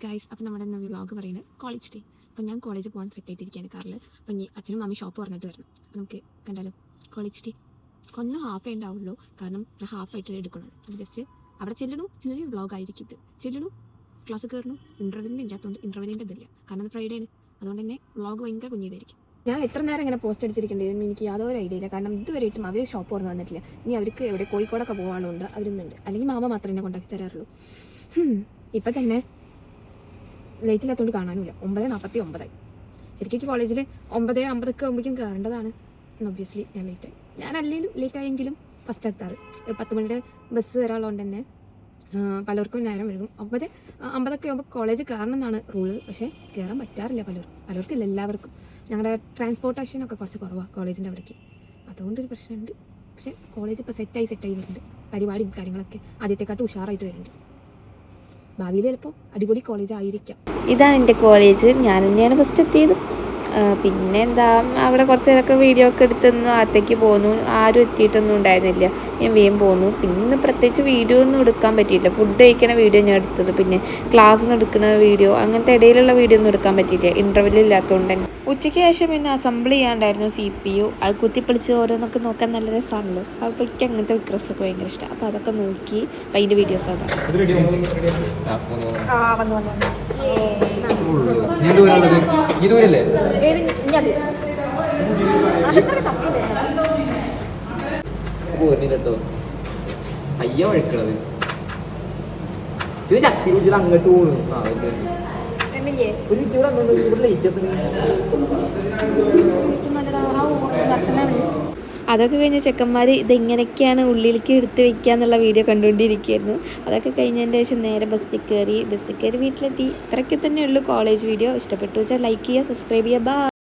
Guys, അപ്പം നമ്മുടെ ഇന്ന് വ്ളോഗ് പറയുന്നത് കോളേജ് ഡേ. അപ്പം ഞാൻ കോളേജിൽ പോകാൻ സെറ്റ് ആയിട്ടിരിക്കുകയാണ് കാറിൽ. അപ്പം അച്ഛനും മമ്മി ഷോപ്പ് പറഞ്ഞിട്ട് വരണം. അപ്പം നമുക്ക് കണ്ടാലോ കോളേജ് ഡേ. ഒന്ന് ഹാഫേ ഉണ്ടാവുള്ളൂ, കാരണം ഞാൻ ഹാഫായിട്ട് എടുക്കണം. അത് ജസ്റ്റ് അവിടെ ചെല്ലണു, ചെറിയ വ്ളോഗ് ആയിരിക്കും ഇത്. ചെല്ലണു, ക്ലാസ് കയറണു, ഇൻ്റർവെല്ലിന് ഇല്ലാത്തതുകൊണ്ട് ഇൻ്റർവെല്ലിൻ്റെ ഇതില്ല, കാരണം അത് ഫ്രൈഡേ ആണ്. അതുകൊണ്ട് തന്നെ വ്ളോഗ് ഭയങ്കര കുഞ്ഞിതായിരിക്കും. ഞാൻ എത്ര നേരം ഇങ്ങനെ പോസ്റ്റ് അടിച്ചിരിക്കേണ്ടതെന്ന് എനിക്ക് യാതൊരു ഐഡിയ ഇല്ല, കാരണം ഇതുവരെയായിട്ടും അവർ ഷോപ്പ് തുറന്ന് വന്നിട്ടില്ല. ഇനി അവർക്ക് എവിടെ കോഴിക്കോടൊക്കെ പോകാനുണ്ട്, അവരിന്നുണ്ട്. അല്ലെങ്കിൽ മാമ മാത്രമേ എന്നെ കൊണ്ടാക്കി തരാറുള്ളൂ. ഇപ്പം തന്നെ ലേറ്റ് ഇല്ലാത്തതുകൊണ്ട് കാണാനുമില്ല. 9:49 ശരിക്കും കോളേജിൽ 9:50 ആകുമ്പോഴേക്കും കയറേണ്ടതാണ്. ഒബ്വിയസ്ലി ഞാൻ ലേറ്റായി. ഞാൻ അല്ലെങ്കിലും ലേറ്റായെങ്കിലും ഫസ്റ്റ് എത്താറ്. 10 മണിയുടെ ബസ് വരാനുള്ളതുകൊണ്ട് തന്നെ പലർക്കും നേരം വഴുകും. 9:50 ആകുമ്പോൾ കോളേജ് കയറണം എന്നാണ് റൂള്. പക്ഷേ കയറാൻ പറ്റാറില്ല പലർക്കും ഇല്ല, എല്ലാവർക്കും. ഞങ്ങളുടെ ട്രാൻസ്പോർട്ടേഷനൊക്കെ കുറച്ച് കുറവാണ് കോളേജിൻ്റെ അവിടേക്ക്, അതുകൊണ്ടൊരു പ്രശ്നമുണ്ട്. പക്ഷേ കോളേജ് ഇപ്പോൾ സെറ്റായി വരുന്നുണ്ട്. പരിപാടിയും കാര്യങ്ങളൊക്കെ ആദ്യത്തെക്കാട്ടും ഉഷാറായിട്ട് വരുന്നുണ്ട്. ഭാവിയിൽ ചിലപ്പോൾ അടിപൊളി കോളേജ് ആയിരിക്കാം. ഇതാണ് എൻ്റെ കോളേജ്. ഞാൻ തന്നെയാണ് ഫസ്റ്റ് എത്തിയത്. പിന്നെ എന്താ, അവിടെ കുറച്ച് നേരമൊക്കെ വീഡിയോ ഒക്കെ എടുത്തൊന്ന് അകത്തേക്ക് പോന്നു. ആരും എത്തിയിട്ടൊന്നും ഉണ്ടായിരുന്നില്ല, ഞാൻ വേഗം പോന്നു. പിന്നെ പ്രത്യേകിച്ച് വീഡിയോ ഒന്നും എടുക്കാൻ പറ്റിയില്ല. ഫുഡ് കഴിക്കുന്ന വീഡിയോ ഞാൻ എടുത്തത്, പിന്നെ ക്ലാസ്സിൽ നിന്ന് എടുക്കുന്ന വീഡിയോ, അങ്ങനത്തെ ഇടയിലുള്ള വീഡിയോ ഒന്നും എടുക്കാൻ പറ്റിയില്ല, ഇൻ്റർവെൽ ഇല്ലാത്തതുകൊണ്ട് തന്നെ. ഉച്ചയ്ക്ക് ശേഷം പിന്നെ അസംബിൾ ചെയ്യാണ്ടായിരുന്നു CPU. അത് കുത്തിപ്പൊളിച്ച് ഓരോന്നൊക്കെ നോക്കാൻ നല്ല രസമാണല്ലോ. അപ്പോൾ എനിക്ക് അങ്ങനത്തെ വിക്രസൊക്കെ ഭയങ്കര ഇഷ്ടമാണ്. അപ്പോൾ അതൊക്കെ നോക്കി അപ്പം അതിൻ്റെ വീഡിയോസ് അതാണ്. അയ്യ വഴിക്കണത് ശക്തി കുറിച്ചിട്ട് അങ്ങോട്ട് പോണു. ഒരു മിനിറ്റ് ഇവിടെ ലേറ്റ് അതൊക്കെ കഴിഞ്ഞ് ചെക്കന്മാർ ഇതെങ്ങനെയൊക്കെയാണ് ഉള്ളിലേക്ക് എടുത്ത് വെക്കുക എന്നുള്ള വീഡിയോ കണ്ടുകൊണ്ടിരിക്കുകയായിരുന്നു. അതൊക്കെ കഴിഞ്ഞതിൻ്റെ ശേഷം നേരെ ബസ്സിൽ കയറി വീട്ടിലെത്തി. ഇത്രയൊക്കെ തന്നെയുള്ളൂ കോളേജ് വീഡിയോ. ഇഷ്ടപ്പെട്ടു വെച്ചാൽ ലൈക്ക് ചെയ്യുക, സബ്സ്ക്രൈബ് ചെയ്യുക. ബൈ.